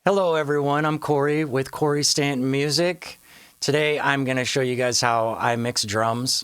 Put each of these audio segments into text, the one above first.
Hello everyone, I'm Corey with Corey Stanton Music. Today I'm going to show you guys how I mix drums.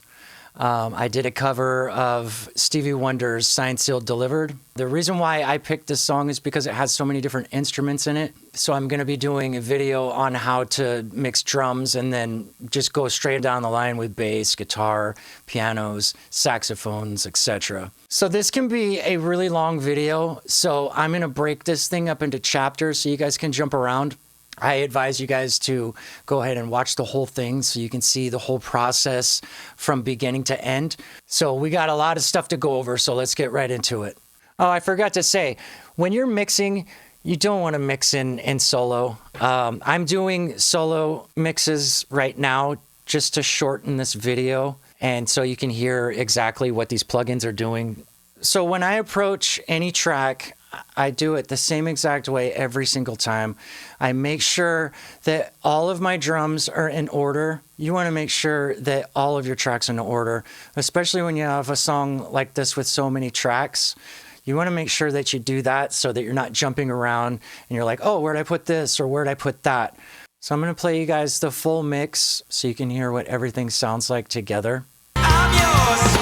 I did a cover of Stevie Wonder's Signed, Sealed, Delivered. The reason why I picked this song is because it has so many different instruments in it. So I'm going to be doing a video on how to mix drums and then just go straight down the line with bass, guitar, pianos, saxophones, etc. So this can be a really long video. So I'm going to break this thing up into chapters so you guys can jump around. I advise you guys to go ahead and watch the whole thing so you can see the whole process from beginning to end. So we got a lot of stuff to go over, so let's get right into it. Oh, I forgot to say, when you're mixing, you don't want to mix in solo. I'm doing solo mixes right now just to shorten this video, and so you can hear exactly what these plugins are doing. So when I approach any track, I do it the same exact way every single time. I make sure that all of my drums are in order. You want to make sure that all of your tracks are in order, especially when you have a song like this with so many tracks. You want to make sure that you do that so that you're not jumping around and you're like, oh, where'd I put this or where'd I put that? So I'm going to play you guys the full mix so you can hear what everything sounds like together. I'm yours.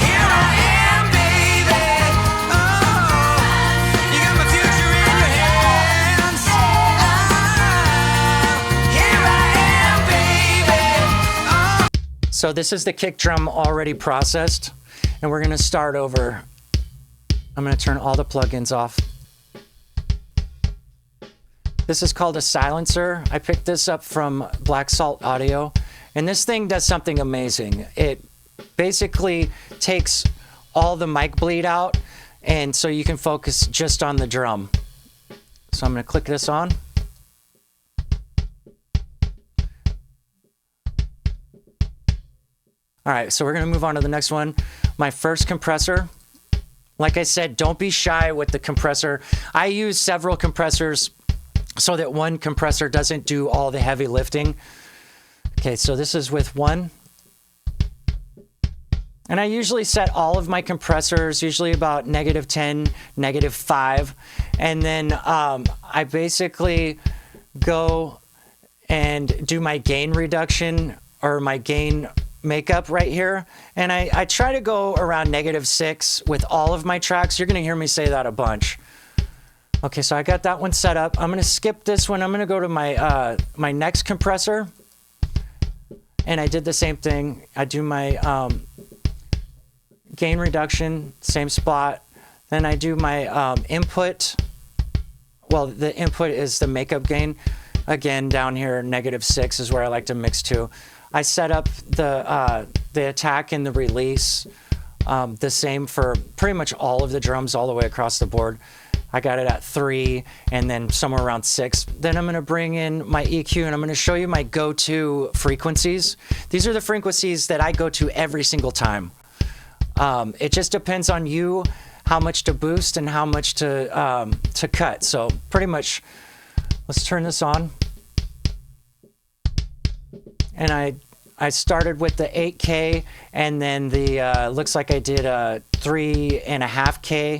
Here I am, baby. Oh, you got my future in your hands. Here I am, baby. So this is the kick drum already processed, and we're going to start over. I'm going to turn all the plugins off. This is called a silencer. I picked this up from Black Salt Audio, and this thing does something amazing. It basically takes all the mic bleed out, and so you can focus just on the drum. So I'm going to click this on. All right, so we're going to move on to the next one. My first compressor. Like I said, don't be shy with the compressor. I use several compressors so that one compressor doesn't do all the heavy lifting. Okay, so this is with one. And I usually set all of my compressors, usually about -10, -5. And then I basically go and do my gain reduction or my gain makeup right here. And I try to go around -6 with all of my tracks. You're going to hear me say that a bunch. Okay, so I got that one set up. I'm going to skip this one. I'm going to go to my my next compressor. And I did the same thing. I do my gain reduction, same spot. Then I do my input. Well, the input is the makeup gain. Again, down here, -6 is where I like to mix to. I set up the attack and the release the same for pretty much all of the drums all the way across the board. I got it at 3 and then somewhere around 6. Then I'm going to bring in my EQ and I'm going to show you my go-to frequencies. These are the frequencies that I go to every single time. It just depends on you how much to boost and how much to cut. So pretty much, let's turn this on. And I started with the 8K, and then the looks like I did a 3.5K,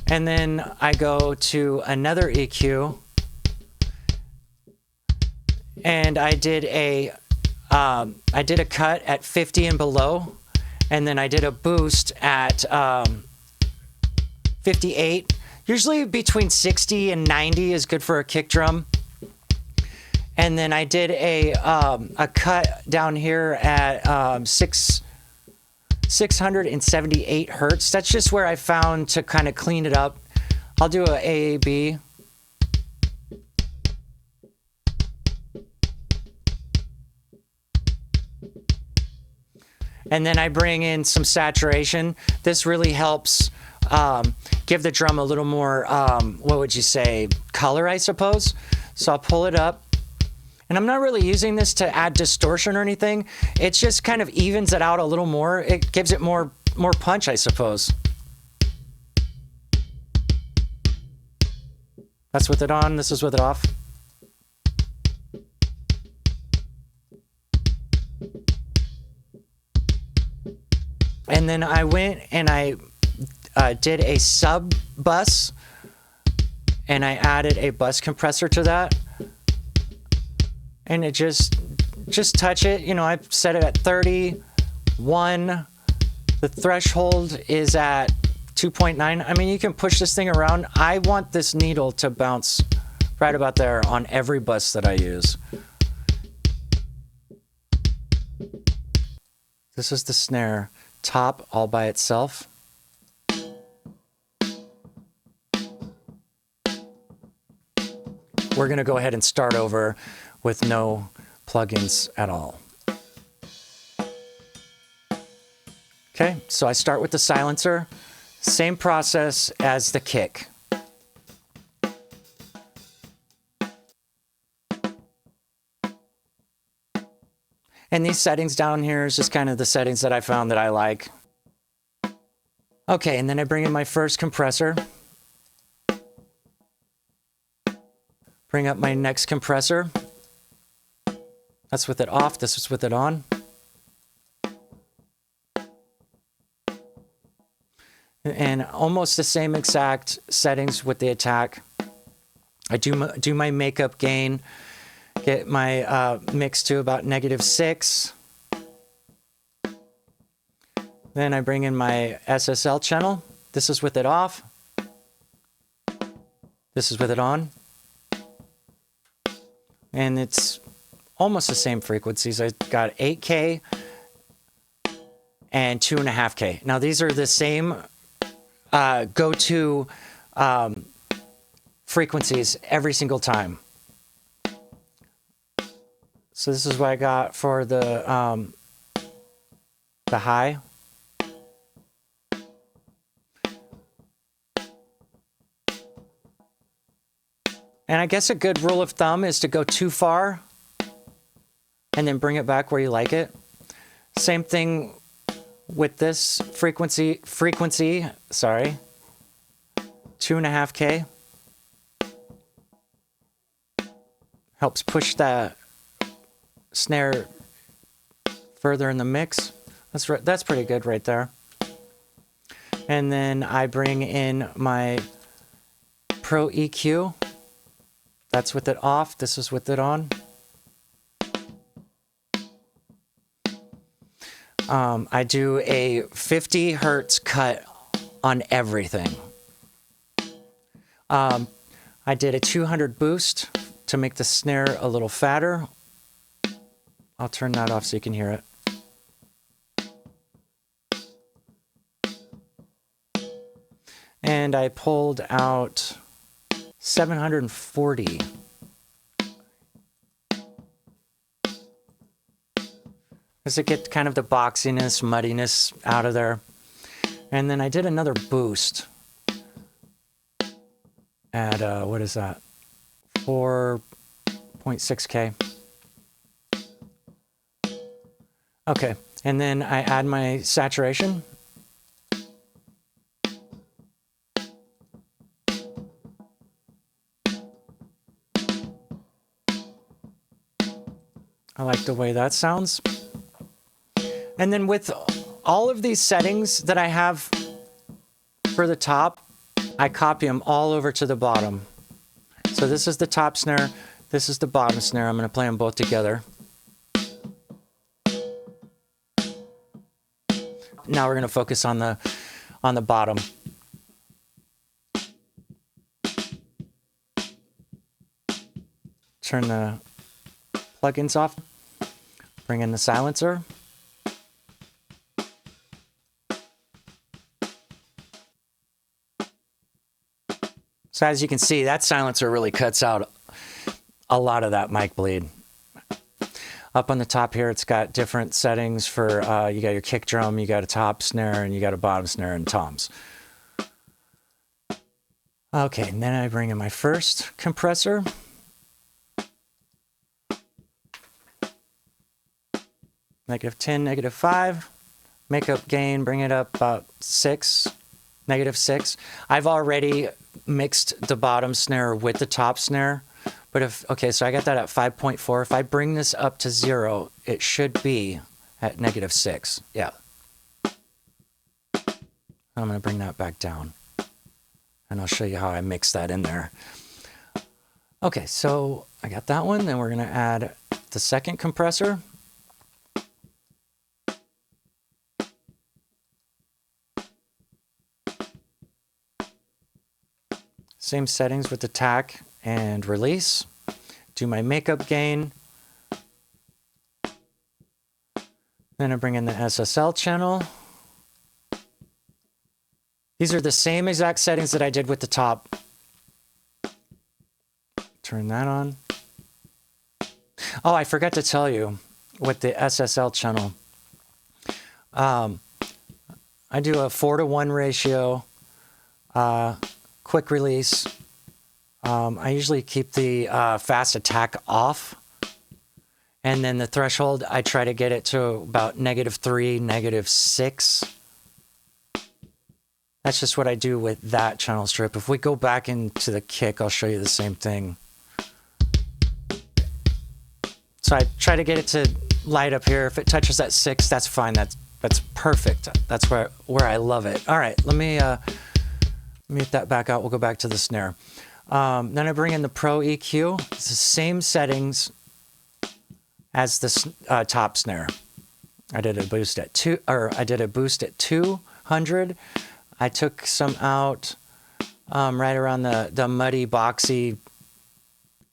and then I go to another EQ, and I did a cut at 50 and below, and then I did a boost at 58. Usually between 60 and 90 is good for a kick drum. And then I did a cut down here at 678 hertz. That's just where I found to kind of clean it up. I'll do a AAB. And then I bring in some saturation. This really helps give the drum a little more, what would you say, color, I suppose. So I'll pull it up. And I'm not really using this to add distortion or anything. It just kind of evens it out a little more. It gives it more punch, I suppose. That's with it on. This is with it off. And then I went and I did a sub bus and I added a bus compressor to that. And it just touch it. You know, I set it at 31. The threshold is at 2.9. I mean, you can push this thing around. I want this needle to bounce right about there on every bus that I use. This is the snare top all by itself. We're going to go ahead and start over with no plugins at all. Okay, so I start with the silencer. Same process as the kick. And these settings down here is just kind of the settings that I found that I like. Okay, and then I bring in my first compressor. Bring up my next compressor. That's with it off, this is with it on. And almost the same exact settings with the attack. I do my makeup gain, get my mix to about -6. Then I bring in my SSL channel. This is with it off. This is with it on. And it's almost the same frequencies. I got 8K and 2.5K. Now these are the same go-to frequencies every single time. So this is what I got for the high. And I guess a good rule of thumb is to go too far and then bring it back where you like it. Same thing with this frequency, sorry, 2.5K. Helps push that snare further in the mix. That's pretty good right there. And then I bring in my Pro EQ. That's with it off, this is with it on. I do a 50 hertz cut on everything. I did a 200 boost to make the snare a little fatter. I'll turn that off so you can hear it. And I pulled out 740. As it get kind of the boxiness, muddiness out of there. And then I did another boost at, what is that? 4.6K. Okay, and then I add my saturation. I like the way that sounds. And then with all of these settings that I have for the top, I copy them all over to the bottom. So this is the top snare, this is the bottom snare. I'm going to play them both together. Now we're going to focus on the bottom. Turn the plugins off. Bring in the silencer. So as you can see, that silencer really cuts out a lot of that mic bleed. Up on the top here, it's got different settings for, you got your kick drum, you got a top snare, and you got a bottom snare and toms. Okay, and then I bring in my first compressor. -10, -5. Makeup gain, bring it up about 6, -6. I've already mixed the bottom snare with the top snare. But if, okay, so I got that at 5.4. If I bring this up to 0, it should be at -6. Yeah. I'm going to bring that back down And I'll show you how I mix that in there. Okay, so I got that one. Then we're going to add the second compressor. Same settings with attack and release. Do my makeup gain. Then I bring in the SSL channel. These are the same exact settings that I did with the top. Turn that on. Oh, I forgot to tell you with the SSL channel. I do a 4:1 ratio, quick release. I usually keep the fast attack off. And then the threshold, I try to get it to about -3, -6. That's just what I do with that channel strip. If we go back into the kick, I'll show you the same thing. So I try to get it to light up here. If it touches that 6, that's fine. That's perfect. That's where I love it. All right, let me mute that back out. We'll go back to the snare. Then I bring in the Pro EQ. It's the same settings as the top snare. I did a boost at 200. I took some out right around the muddy, boxy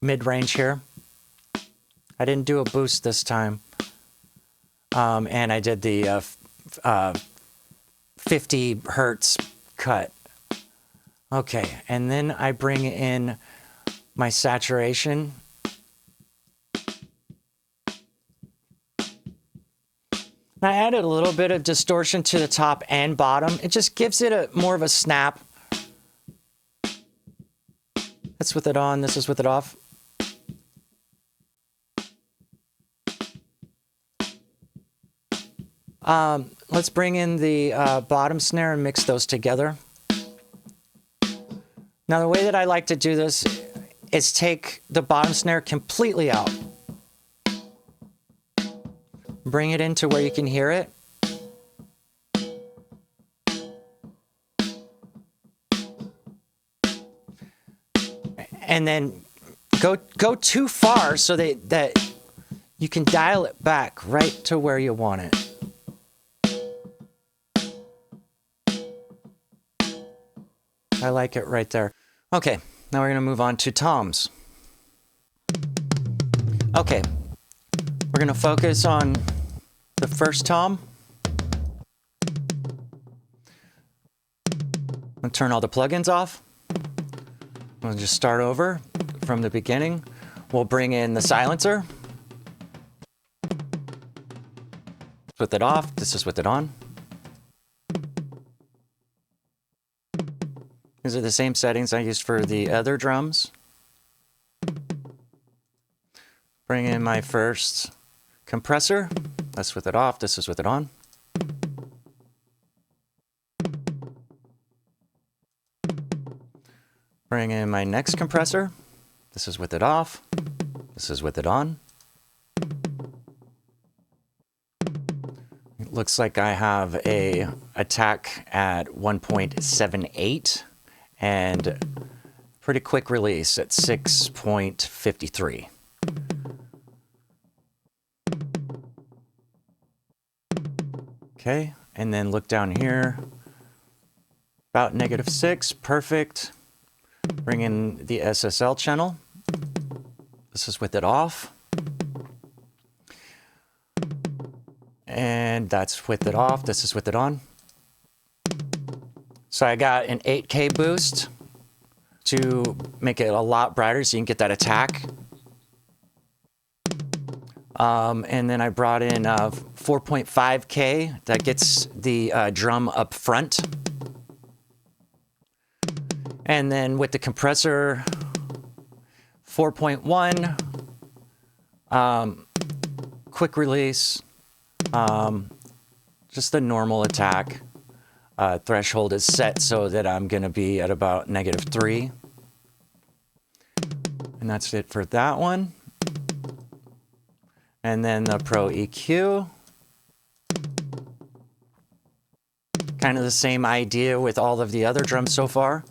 mid-range here. I didn't do a boost this time. And I did the 50 hertz cut. Okay, and then I bring in my saturation. I added a little bit of distortion to the top and bottom. It just gives it more of a snap. That's with it on, this is with it off. Let's bring in the bottom snare and mix those together. Now the way that I like to do this is take the bottom snare completely out. Bring it into where you can hear it. And then go too far so that you can dial it back right to where you want it. I like it right there. Okay, now we're going to move on to toms. Okay, we're going to focus on the first tom. I'll turn all the plugins off. We'll just start over from the beginning. We'll bring in the silencer. With it off, this is with it on. These are the same settings I used for the other drums. Bring in my first compressor. That's with it off, this is with it on. Bring in my next compressor. This is with it off, this is with it on. It looks like I have a attack at 1.78 and pretty quick release at 6.53. Okay, and then look down here, about -6, perfect. Bring in the SSL channel. This is with it off. And that's with it off, this is with it on. So I got an 8K boost to make it a lot brighter so you can get that attack. And then I brought in 4.5K that gets the drum up front. And then with the compressor, 4.1, quick release, just the normal attack. Threshold is set so that I'm going to be at about -3. And that's it for that one. And then the Pro EQ. Kind of the same idea with all of the other drums so far.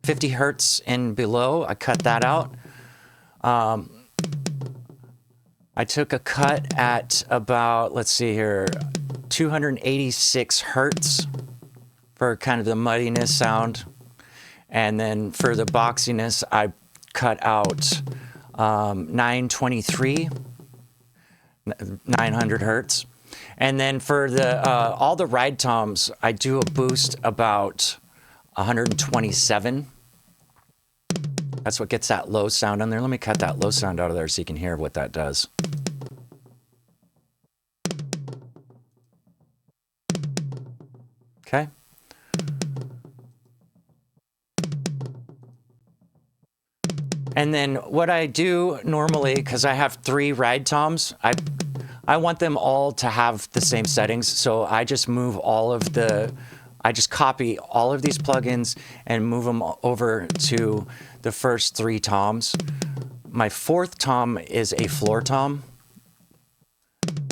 50 hertz and below. I cut that out. I took a cut at about, let's see here, 286 hertz for kind of the muddiness sound. And then for the boxiness, I cut out 923, 900 hertz. And then for the all the ride toms, I do a boost about 127. That's what gets that low sound on there. Let me cut that low sound out of there so you can hear what that does. Okay. And then what I do normally, because I have 3 ride toms, I want them all to have the same settings. So I just move I just copy all of these plugins and move them over to the first 3 toms. My 4th tom is a floor tom.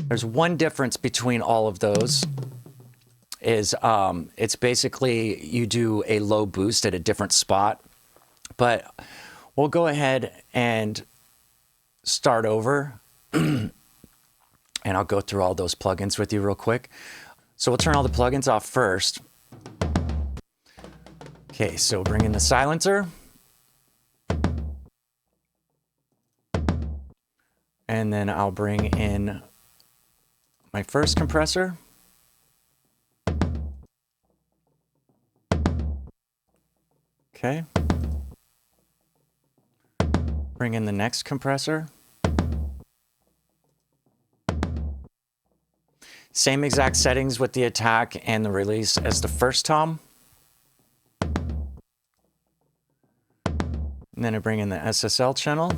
There's one difference between all of those is it's basically you do a low boost at a different spot. But we'll go ahead and start over. And I'll go through all those plugins with you real quick. So we'll turn all the plugins off first. Okay, so bring in the silencer. And then I'll bring in my first compressor. Okay. Bring in the next compressor. Same exact settings with the attack and the release as the first tom. And then I bring in the SSL channel.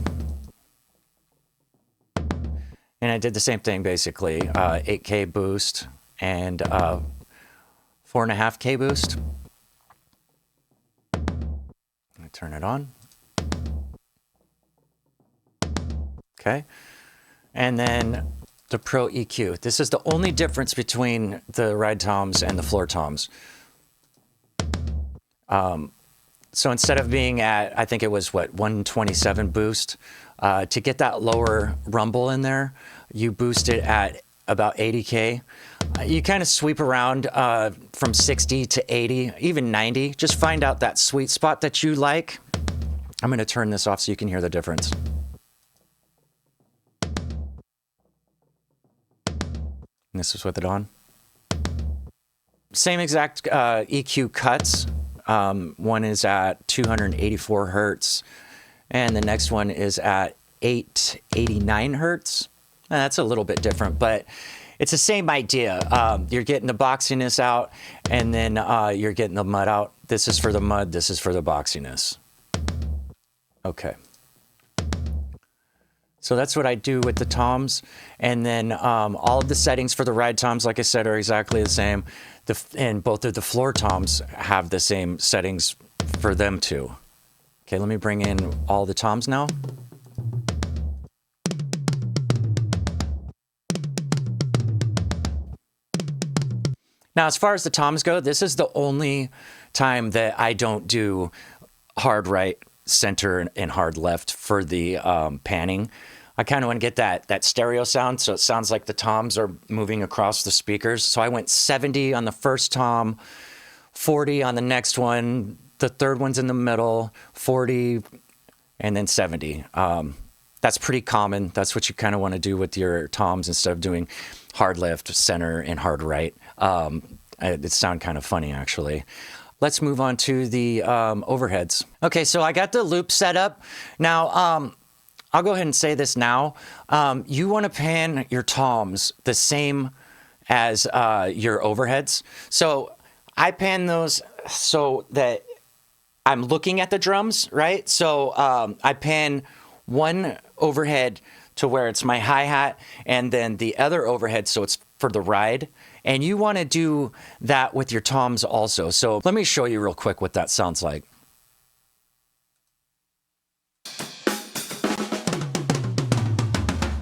And I did the same thing basically, 8K boost and 4.5K boost. I turn it on. Okay. And then the Pro EQ. This is the only difference between the ride toms and the floor toms. So instead of being at, I think it was what, 127 boost, to get that lower rumble in there, you boost it at about 80K. You kind of sweep around from 60 to 80, even 90. Just find out that sweet spot that you like. I'm going to turn this off so you can hear the difference. And this is with it on. Same exact EQ cuts. One is at 284 hertz, and the next one is at 889 hertz. That's a little bit different, but it's the same idea. You're getting the boxiness out, and then you're getting the mud out. This is for the mud, this is for the boxiness. Okay. So that's what I do with the toms. And then all of the settings for the ride toms, like I said, are exactly the same. And both of the floor toms have the same settings for them too. Okay, let me bring in all the toms now. Now, as far as the toms go, this is the only time that I don't do hard right, center, and hard left for the panning. I kind of want to get that stereo sound, so it sounds like the toms are moving across the speakers. So I went 70 on the first tom, 40 on the next one, the third one's in the middle, 40, and then 70. That's pretty common. That's what you kind of want to do with your toms instead of doing hard left, center, and hard right. It sounds kind of funny, actually. Let's move on to the overheads. Okay, so I got the loop set up. Now, I'll go ahead and say this now. You want to pan your toms the same as your overheads. So I pan those so that I'm looking at the drums, right? So I pan one overhead to where it's my hi-hat, and then the other overhead so it's for the ride. And you want to do that with your toms also. So let me show you real quick what that sounds like.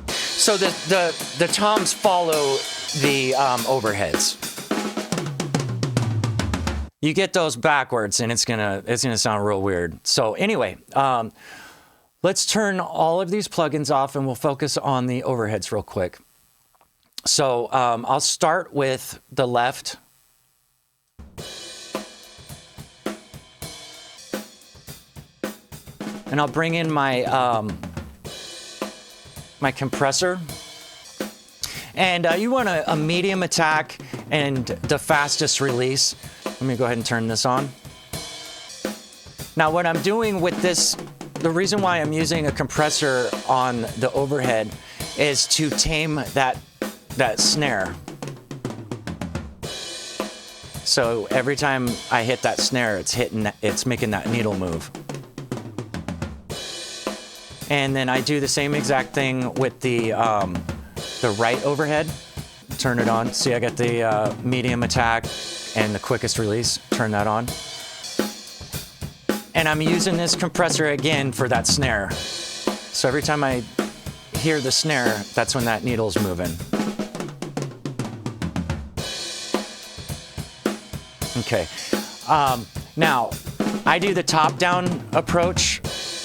So the toms follow the overheads. You get those backwards and it's gonna sound real weird. So anyway, let's turn all of these plugins off and we'll focus on the overheads real quick. So I'll start with the left. And I'll bring in my my compressor. And you want a medium attack and the fastest release. Let me go ahead and turn this on. Now what I'm doing with this, the reason why I'm using a compressor on the overhead is to tame that snare. So every time I hit that snare, it's making that needle move. And then I do the same exact thing with the right overhead. Turn it on. See, I got the medium attack and the quickest release. Turn that on. And I'm using this compressor again for that snare. So every time I hear the snare, that's when that needle's moving. Okay. Now, I do the top-down approach,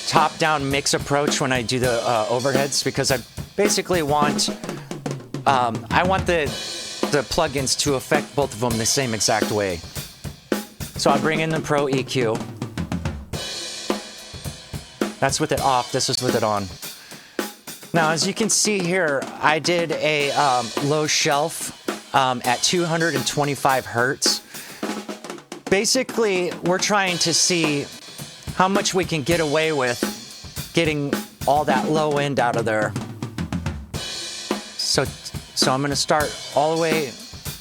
top-down mix approach when I do the overheads, because I basically want I want the plugins to affect both of them the same exact way. So I bring in the Pro EQ. That's with it off. This is with it on. Now, as you can see here, I did a low shelf at 225 hertz. Basically, we're trying to see how much we can get away with getting all that low end out of there. So I'm going to start all the way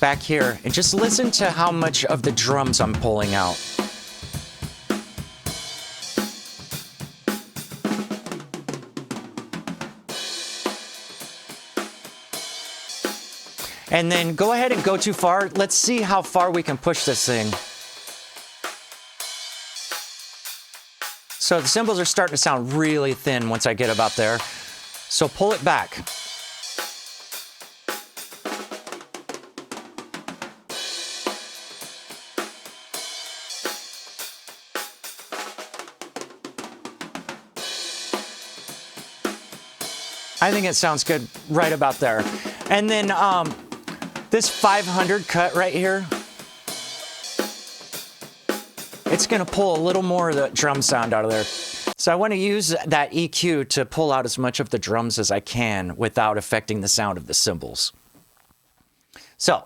back here and just listen to how much of the drums I'm pulling out. And then go ahead and go too far. Let's see how far we can push this thing. So the cymbals are starting to sound really thin once I get about there. So pull it back. I think it sounds good right about there. And then this 500 cut right here, it's gonna pull a little more of the drum sound out of there. So I wanna use that EQ to pull out as much of the drums as I can without affecting the sound of the cymbals. So,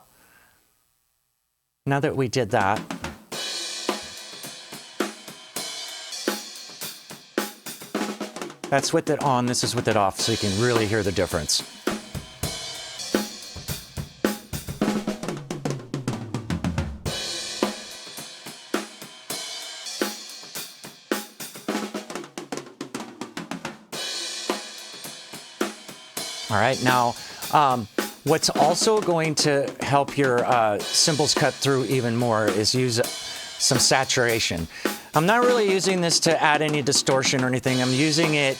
now that we did that, that's with it on, this is with it off, so you can really hear the difference. All right, now, what's also going to help your cymbals cut through even more is use some saturation. I'm not really using this to add any distortion or anything. I'm using it,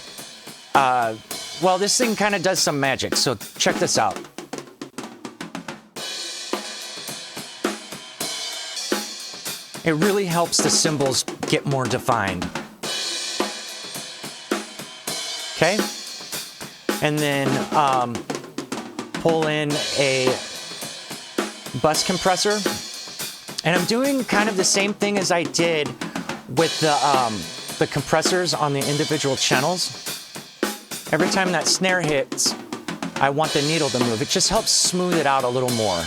well, this thing kind of does some magic, so check this out. It really helps the cymbals get more defined. Okay? And then pull in a bus compressor. And I'm doing kind of the same thing as I did with the compressors on the individual channels. Every time that snare hits, I want the needle to move. It just helps smooth it out a little more.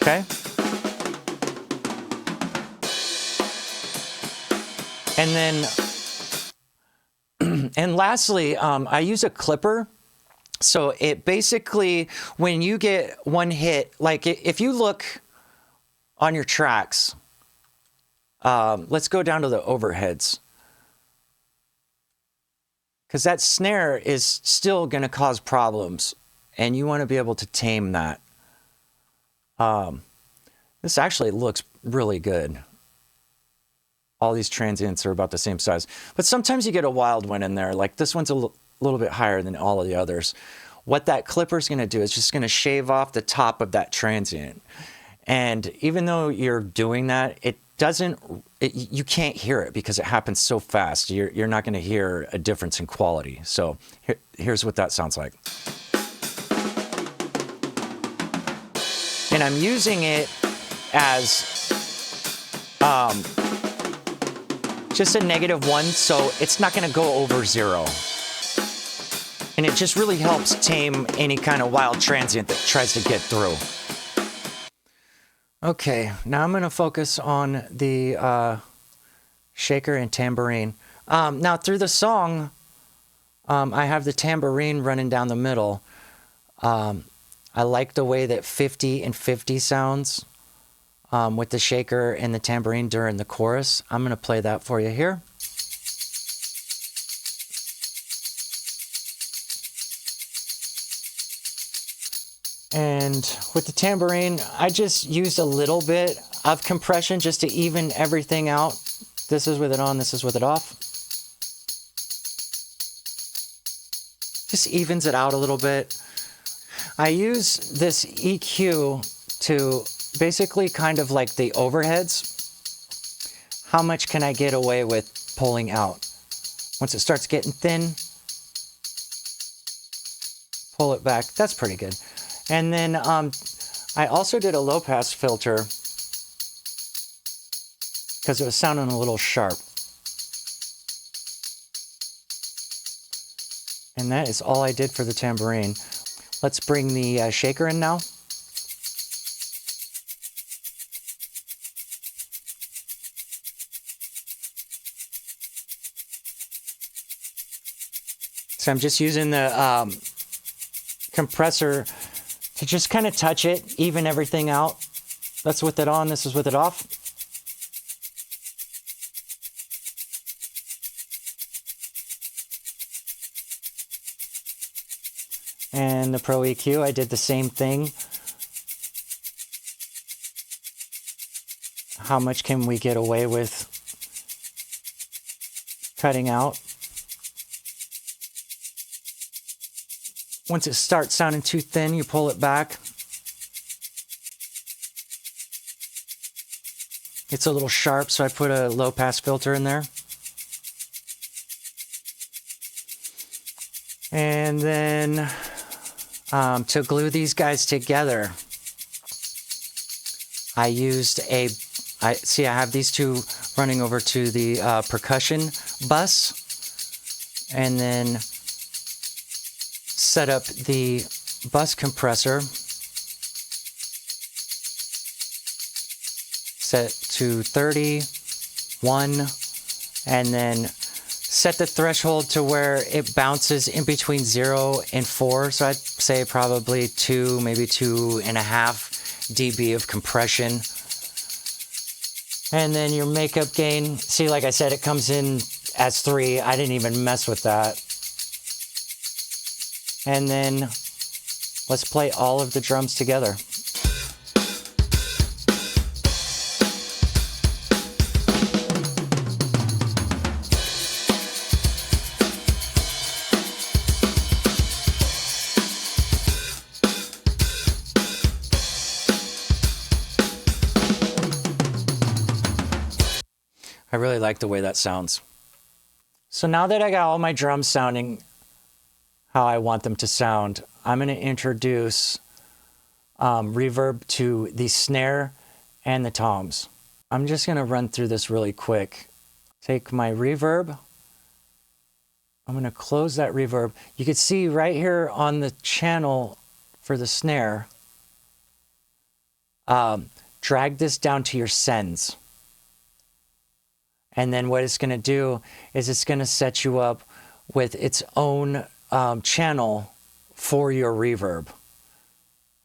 Okay? And then, and lastly, I use a clipper. So it basically, when you get one hit, like if you look on your tracks, let's go down to the overheads. Because that snare is still going to cause problems, and you want to be able to tame that. This actually looks really good. All these transients are about the same size. But sometimes you get a wild one in there. Like this one's a little bit higher than all of the others. What that clipper is going to do is just going to shave off the top of that transient. And even though you're doing that, you can't hear it because it happens so fast. You're not going to hear a difference in quality. So here's what that sounds like. And I'm using it as just a -1, so it's not going to go over 0. And it just really helps tame any kind of wild transient that tries to get through. Okay, now I'm going to focus on the shaker and tambourine. Now through the song, I have the tambourine running down the middle. I like the way that 50 and 50 sounds with the shaker and the tambourine during the chorus. I'm going to play that for you here. And with the tambourine, I just used a little bit of compression just to even everything out. This is with it on, this is with it off. Just evens it out a little bit. I use this EQ to basically kind of like the overheads. How much can I get away with pulling out? Once it starts getting thin, pull it back. That's pretty good. And then I also did a low pass filter because it was sounding a little sharp. And that is all I did for the tambourine. Let's bring the shaker in now. So I'm just using the compressor to just kind of touch it, even everything out. That's with it on, this is with it off. And the Pro EQ, I did the same thing. How much can we get away with cutting out? Once it starts sounding too thin, you pull it back. It's a little sharp, so I put a low pass filter in there. And then to glue these guys together, I used I have these two running over to the percussion bus, and then set up the bus compressor, set to 31, and then set the threshold to where it bounces in between 0 and 4. So I'd say probably 2, maybe 2.5 dB of compression. And then your makeup gain, see, like I said, it comes in as 3. I didn't even mess with that. And then let's play all of the drums together. I really like the way that sounds. So now that I got all my drums sounding how I want them to sound, I'm going to introduce reverb to the snare and the toms. I'm just going to run through this really quick. Take my reverb. I'm going to close that reverb. You can see right here on the channel for the snare, drag this down to your sends. And then what it's going to do is it's going to set you up with its own channel for your reverb.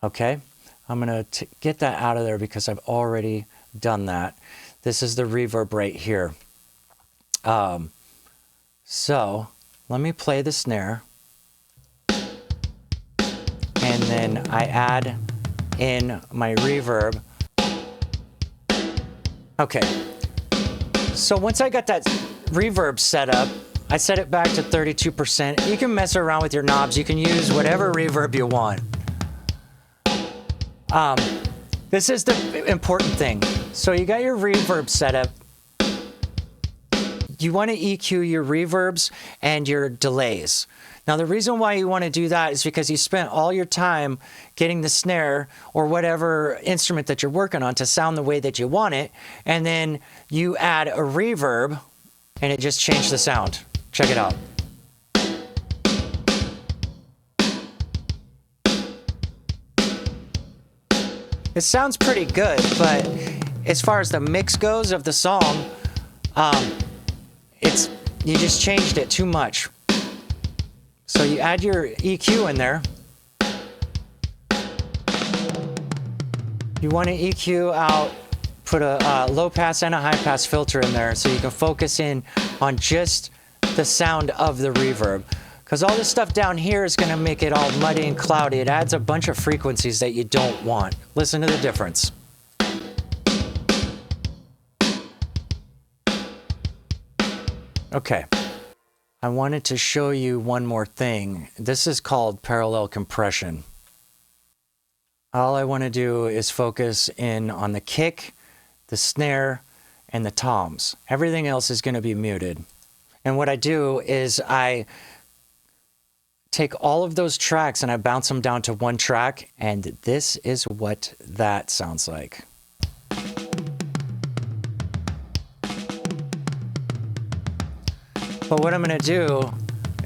Okay, I'm going to get that out of there because I've already done that. This is the reverb right here. So let me play the snare, and then I add in my reverb. Okay, so once I got that reverb set up, I set it back to 32%. You can mess around with your knobs. You can use whatever reverb you want. This is the important thing. So you got your reverb setup. You want to EQ your reverbs and your delays. Now, the reason why you want to do that is because you spent all your time getting the snare or whatever instrument that you're working on to sound the way that you want it, and then you add a reverb, and it just changed the sound. Check it out. It sounds pretty good, but as far as the mix goes of the song, you just changed it too much. So you add your EQ in there. You want to EQ out, put a low pass and a high pass filter in there so you can focus in on just the sound of the reverb. Because all this stuff down here is going to make it all muddy and cloudy. It adds a bunch of frequencies that you don't want. Listen to the difference. Okay. I wanted to show you one more thing. This is called parallel compression. All I want to do is focus in on the kick, the snare, and the toms. Everything else is going to be muted. And what I do is I take all of those tracks and I bounce them down to one track, and this is what that sounds like. But what I'm going to do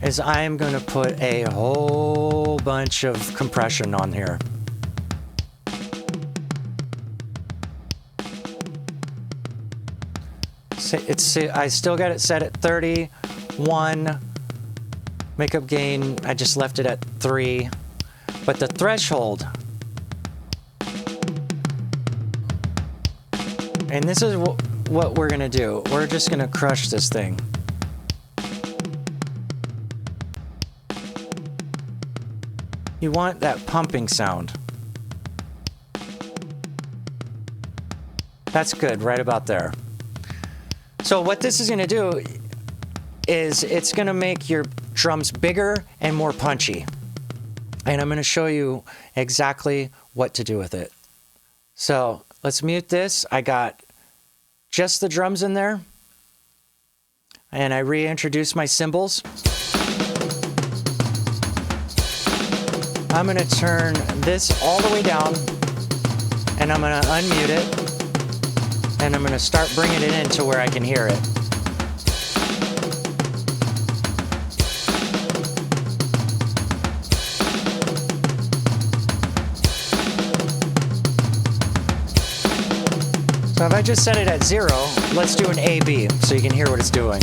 is I'm going to put a whole bunch of compression on here. I still got it set at 31. Makeup gain, I just left it at 3. But the threshold, and this is what we're going to do. We're just going to crush this thing. You want that pumping sound. That's good, right about there. So what this is going to do is it's going to make your drums bigger and more punchy. And I'm going to show you exactly what to do with it. So let's mute this. I got just the drums in there. And I reintroduce my cymbals. I'm going to turn this all the way down, and I'm going to unmute it, and I'm going to start bringing it in to where I can hear it. So if I just set it at 0, let's do an A-B so you can hear what it's doing.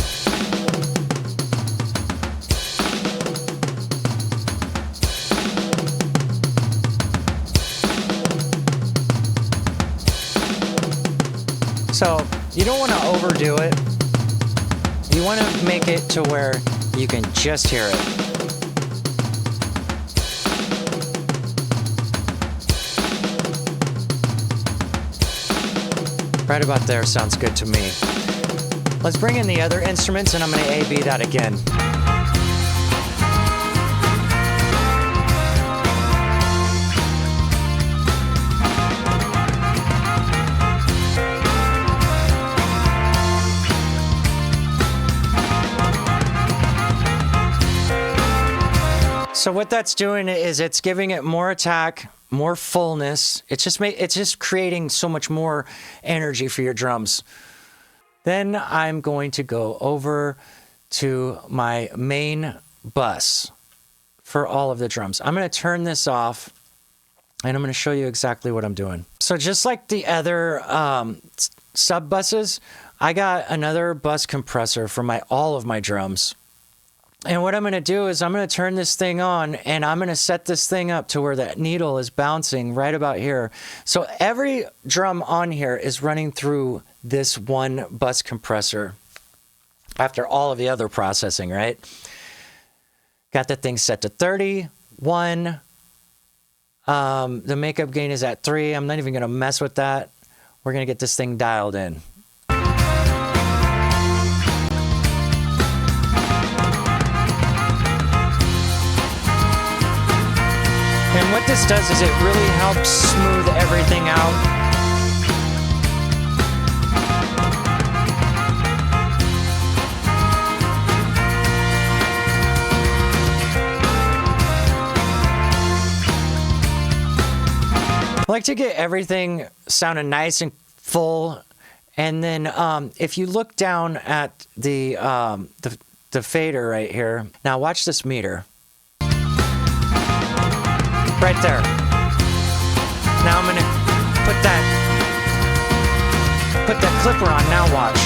So you don't want to overdo it. You want to make it to where you can just hear it. Right about there sounds good to me. Let's bring in the other instruments, and I'm going to A-B that again. So what that's doing is it's giving it more attack, more fullness. It's just creating so much more energy for your drums. Then I'm going to go over to my main bus for all of the drums. I'm going to turn this off, and I'm going to show you exactly what I'm doing. So just like the other sub buses, I got another bus compressor for all of my drums. And what I'm going to do is I'm going to turn this thing on, and I'm going to set this thing up to where that needle is bouncing right about here. So every drum on here is running through this one bus compressor after all of the other processing, right? Got the thing set to 31. The makeup gain is at 3. I'm not even going to mess with that. We're going to get this thing dialed in. And what this does is it really helps smooth everything out. I like to get everything sounding nice and full, and then if you look down at the fader right here, now watch this meter. Right there. Now I'm gonna put that clipper on. Now watch.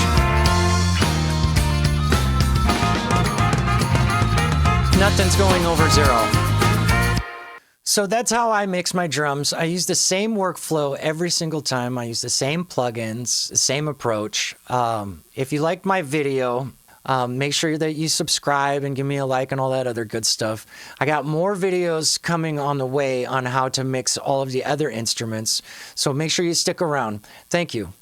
Nothing's going over 0. So that's how I mix my drums. I use the same workflow every single time. I use the same plugins, the same approach. If you like my video, make sure that you subscribe and give me a like and all that other good stuff. I got more videos coming on the way on how to mix all of the other instruments. So make sure you stick around. Thank you.